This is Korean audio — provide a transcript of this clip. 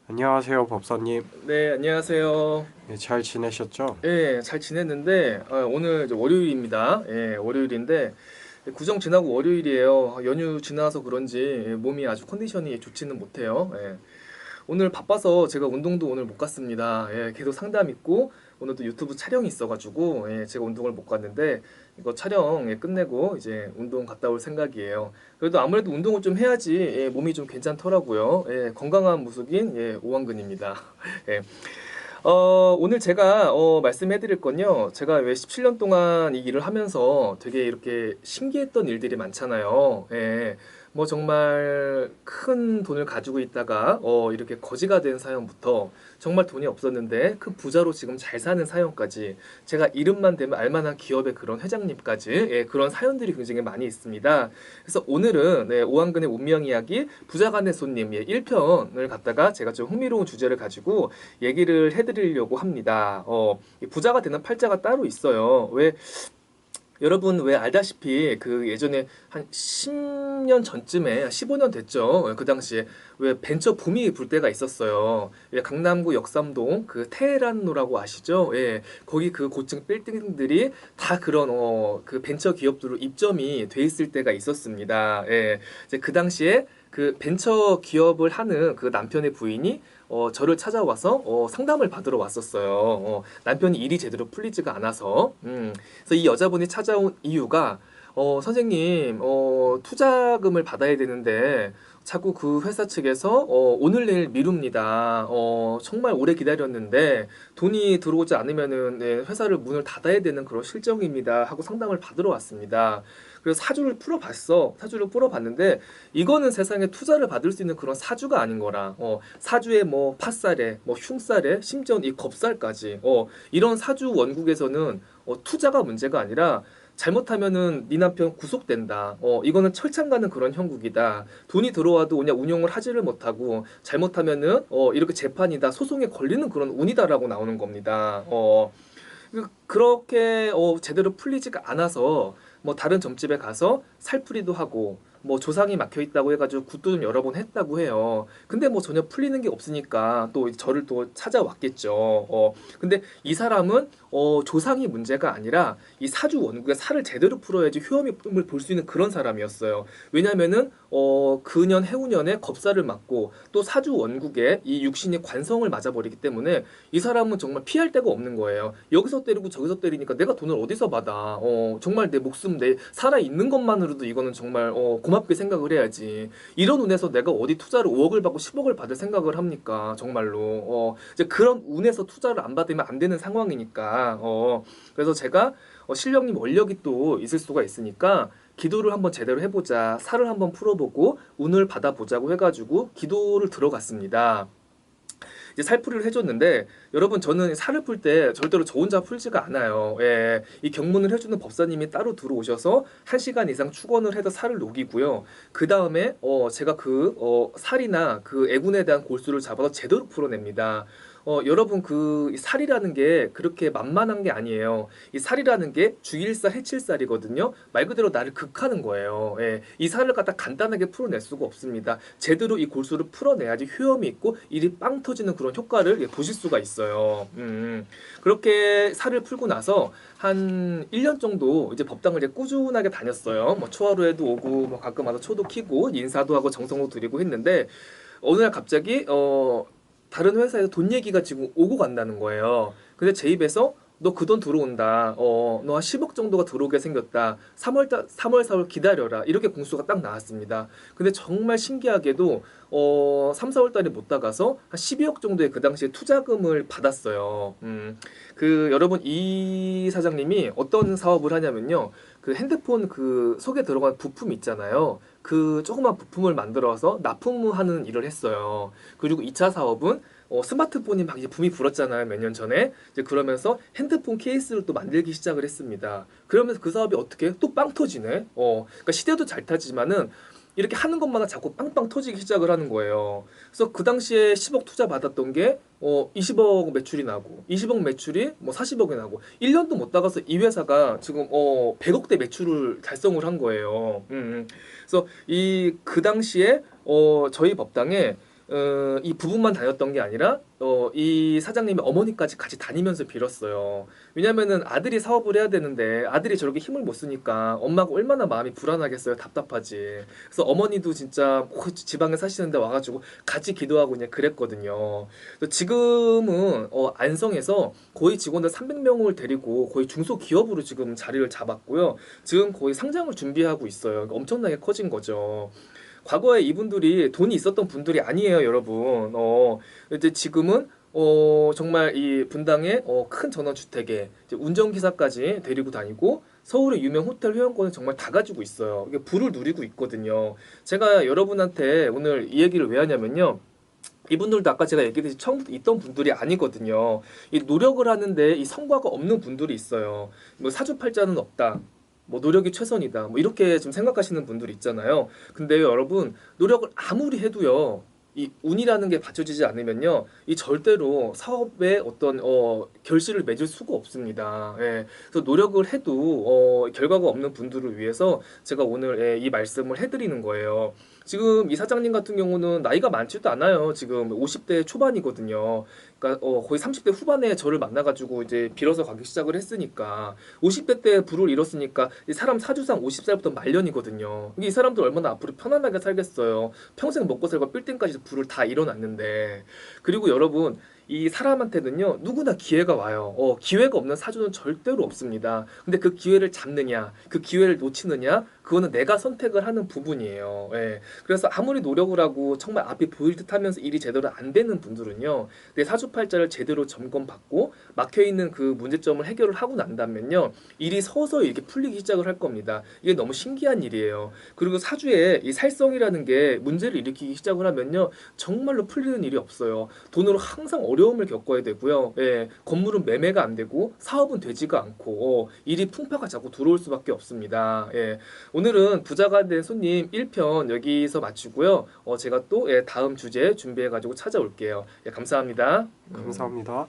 안녕하세요, 법사님. 네, 안녕하세요. 예, 잘 지내셨죠? 예, 잘 지냈는데, 오늘 이제 월요일입니다. 예, 월요일인데, 구정 지나고 월요일이에요. 연휴 지나서 그런지 몸이 아주 컨디션이 좋지는 못해요. 예. 오늘 바빠서 제가 운동도 오늘 못 갔습니다. 예, 계속 상담 있고 오늘도 유튜브 촬영이 있어가지고 제가 운동을 못 갔는데 이거 촬영 끝내고 이제 운동 갔다 올 생각이에요. 그래도 아무래도 운동을 좀 해야지 몸이 좀 괜찮더라고요. 건강한 모습인 오한근입니다. 예. 오늘 제가 말씀해드릴 건요. 제가 왜 17년 동안 이 일을 하면서 되게 이렇게 신기했던 일들이 많잖아요. 뭐 정말 큰 돈을 가지고 있다가 이렇게 거지가 된 사연부터 정말 돈이 없었는데 그 부자로 지금 잘 사는 사연까지 제가 이름만 대면 알만한 기업의 그런 회장님까지 그런 사연들이 굉장히 많이 있습니다. 그래서 오늘은 오한근의 운명 이야기 부자간의 손님 1편을 갖다가 제가 좀 흥미로운 주제를 가지고 얘기를 해드리려고 합니다. 이 부자가 되는 팔자가 따로 있어요. 왜 여러분 왜 알다시피 그 예전에 한 10년 전쯤에 15년 됐죠. 그 당시에 왜 벤처 붐이 불 때가 있었어요. 예, 강남구 역삼동 그 테헤란로라고 아시죠? 예, 거기 그 고층 빌딩들이 다 그런 그 벤처 기업들로 입점이 돼 있을 때가 있었습니다. 예, 이제 그 당시에 그 벤처 기업을 하는 그 남편의 부인이 저를 찾아와서 상담을 받으러 왔었어요. 남편이 일이 제대로 풀리지가 않아서. 그래서 이 여자분이 찾아온 이유가 선생님 투자금을 받아야 되는데 자꾸 그 회사 측에서 오늘 내일 미룹니다. 정말 오래 기다렸는데 돈이 들어오지 않으면은 회사를 문을 닫아야 되는 그런 실정입니다. 하고 상담을 받으러 왔습니다. 그래서 사주를 풀어봤는데 이거는 세상에 투자를 받을 수 있는 그런 사주가 아닌 거라. 사주에 뭐 팥살에 뭐 흉살에 심지어 이 겁살까지 이런 사주 원국에서는 투자가 문제가 아니라 잘못하면은 네 남편 구속된다. 이거는 철창 가는 그런 형국이다. 돈이 들어와도 그냥 운용을 하지를 못하고 잘못하면은 이렇게 재판이다. 소송에 걸리는 그런 운이다라고 나오는 겁니다. 그렇게 제대로 풀리지가 않아서 뭐 다른 점집에 가서 살풀이도 하고 뭐 조상이 막혀 있다고 해가지고 굿도 좀 여러 번 했다고 해요. 근데 뭐 전혀 풀리는 게 없으니까 또 저를 또 찾아왔겠죠. 근데 이 사람은 조상이 문제가 아니라 이 사주 원국의 살을 제대로 풀어야지 효험을 볼 수 있는 그런 사람이었어요. 왜냐면은 근년 해운년에 겁살을 맞고 또 사주 원국에 이 육신이 관성을 맞아버리기 때문에 이 사람은 정말 피할 데가 없는 거예요. 여기서 때리고 저기서 때리니까 내가 돈을 어디서 받아? 정말 내 목숨 내 살아 있는 것만으로도 이거는 정말 고맙게 생각을 해야지. 이런 운에서 내가 어디 투자를 5억을 받고 10억을 받을 생각을 합니까? 정말로. 이제 그런 운에서 투자를 안 받으면 안 되는 상황이니까. 그래서 제가 실력님 원력이 또 있을 수가 있으니까 기도를 한번 제대로 해보자. 살을 한번 풀어보고 운을 받아보자고 해가지고 기도를 들어갔습니다. 이제 살풀이를 해줬는데 여러분 저는 살을 풀 때 절대로 저 혼자 풀지가 않아요. 이 경문을 해주는 법사님이 따로 들어오셔서 1시간 이상 축원을 해서 살을 녹이고요. 그 다음에 제가 그 살이나 그 애군에 대한 골수를 잡아서 제대로 풀어냅니다. 여러분 이 살이라는 게 그렇게 만만한 게 아니에요. 이 살이라는 게 주일살, 해칠살이거든요. 말 그대로 나를 극하는 거예요. 이 살을 갖다 간단하게 풀어낼 수가 없습니다. 제대로 이 골수를 풀어내야지 효험이 있고 일이 빵 터지는 그런 효과를 보실 수가 있어요. 그렇게 살을 풀고 나서 한 1년 정도 이제 법당을 이제 꾸준하게 다녔어요. 뭐 초하루에도 오고 뭐 가끔 와서 초도 키고 인사도 하고 정성도 드리고 했는데 어느 날 갑자기 다른 회사에서 돈 얘기가 지금 오고 간다는 거예요. 근데 제 입에서 너 그 돈 들어온다. 너 한 10억 정도가 들어오게 생겼다. 3월, 4월 기다려라. 이렇게 공수가 딱 나왔습니다. 근데 정말 신기하게도 3, 4월 달에 못 나가서 한 12억 정도의 그 당시에 투자금을 받았어요. 여러분 이 사장님이 어떤 사업을 하냐면요. 그 핸드폰 그 속에 들어간 부품 있잖아요. 그 조그만 부품을 만들어서 납품하는 일을 했어요. 그리고 2차 사업은 스마트폰이 막 이제 붐이 불었잖아요. 몇 년 전에. 이제 그러면서 핸드폰 케이스를 또 만들기 시작을 했습니다. 그러면서 그 사업이 어떻게 또 빵 터지네. 그러니까 시대도 잘 타지만은 이렇게 하는 것마다 자꾸 빵빵 터지기 시작을 하는 거예요. 그래서 그 당시에 10억 투자 받았던 게 20억 매출이 나고 20억 매출이 뭐 40억이 나고 1년도 못 나가서 이 회사가 지금 100억대 매출을 달성을 한 거예요. 그래서 이 그 당시에 저희 법당에 이 부부만 다녔던 게 아니라 이 사장님의 어머니까지 같이 다니면서 빌었어요. 왜냐면은 아들이 사업을 해야 되는데 아들이 저렇게 힘을 못 쓰니까 엄마가 얼마나 마음이 불안하겠어요. 답답하지. 그래서 어머니도 진짜 지방에 사시는데 와가지고 같이 기도하고 그냥 그랬거든요. 그래서 지금은 안성에서 거의 직원들 300명을 데리고 거의 중소기업으로 지금 자리를 잡았고요. 지금 거의 상장을 준비하고 있어요. 그러니까 엄청나게 커진 거죠. 과거에 이분들이 돈이 있었던 분들이 아니에요, 여러분. 이제 지금은 정말 이 분당의 큰 전원주택에 이제 운전기사까지 데리고 다니고 서울의 유명 호텔 회원권을 정말 다 가지고 있어요. 이게 부를 누리고 있거든요. 제가 여러분한테 오늘 이 얘기를 왜 하냐면요. 이분들도 아까 제가 얘기했듯이 처음부터 있던 분들이 아니거든요. 이 노력을 하는데 이 성과가 없는 분들이 있어요. 뭐 사주팔자는 없다. 뭐 노력이 최선이다. 뭐 이렇게 좀 생각하시는 분들 있잖아요. 근데 여러분 노력을 아무리 해도요. 이 운이라는 게 받쳐지지 않으면요, 이 절대로 사업에 어떤 결실을 맺을 수가 없습니다. 예, 그래서 노력을 해도 결과가 없는 분들을 위해서 제가 오늘 이 말씀을 해드리는 거예요. 지금 이 사장님 같은 경우는 나이가 많지도 않아요. 지금 50대 초반이거든요. 그러니까 거의 30대 후반에 저를 만나가지고 이제 빌어서 가기 시작을 했으니까 50대 때 부를 잃었으니까 이 사람 사주상 50살부터 말년이거든요. 이 사람들 얼마나 앞으로 편안하게 살겠어요. 평생 먹고 살고 빌딩까지 부를 다 잃어놨는데. 그리고 여러분 이 사람한테는요 누구나 기회가 와요. 기회가 없는 사주는 절대로 없습니다. 근데 그 기회를 잡느냐, 그 기회를 놓치느냐, 그거는 내가 선택을 하는 부분이에요. 예. 그래서 아무리 노력을 하고 정말 앞이 보일 듯하면서 일이 제대로 안 되는 분들은요, 내 사주팔자를 제대로 점검받고 막혀 있는 그 문제점을 해결을 하고 난다면요, 일이 서서히 이렇게 풀리기 시작을 할 겁니다. 이게 너무 신기한 일이에요. 그리고 사주에 이 살성이라는 게 문제를 일으키기 시작을 하면요, 정말로 풀리는 일이 없어요. 돈으로 항상 어려움을 겪어야 되고요. 예, 건물은 매매가 안 되고 사업은 되지가 않고 일이 풍파가 자꾸 들어올 수밖에 없습니다. 예, 오늘은 부자가 된 손님 1편 여기서 마치고요. 제가 또 다음 주제 준비해가지고 찾아올게요. 예, 감사합니다. 감사합니다.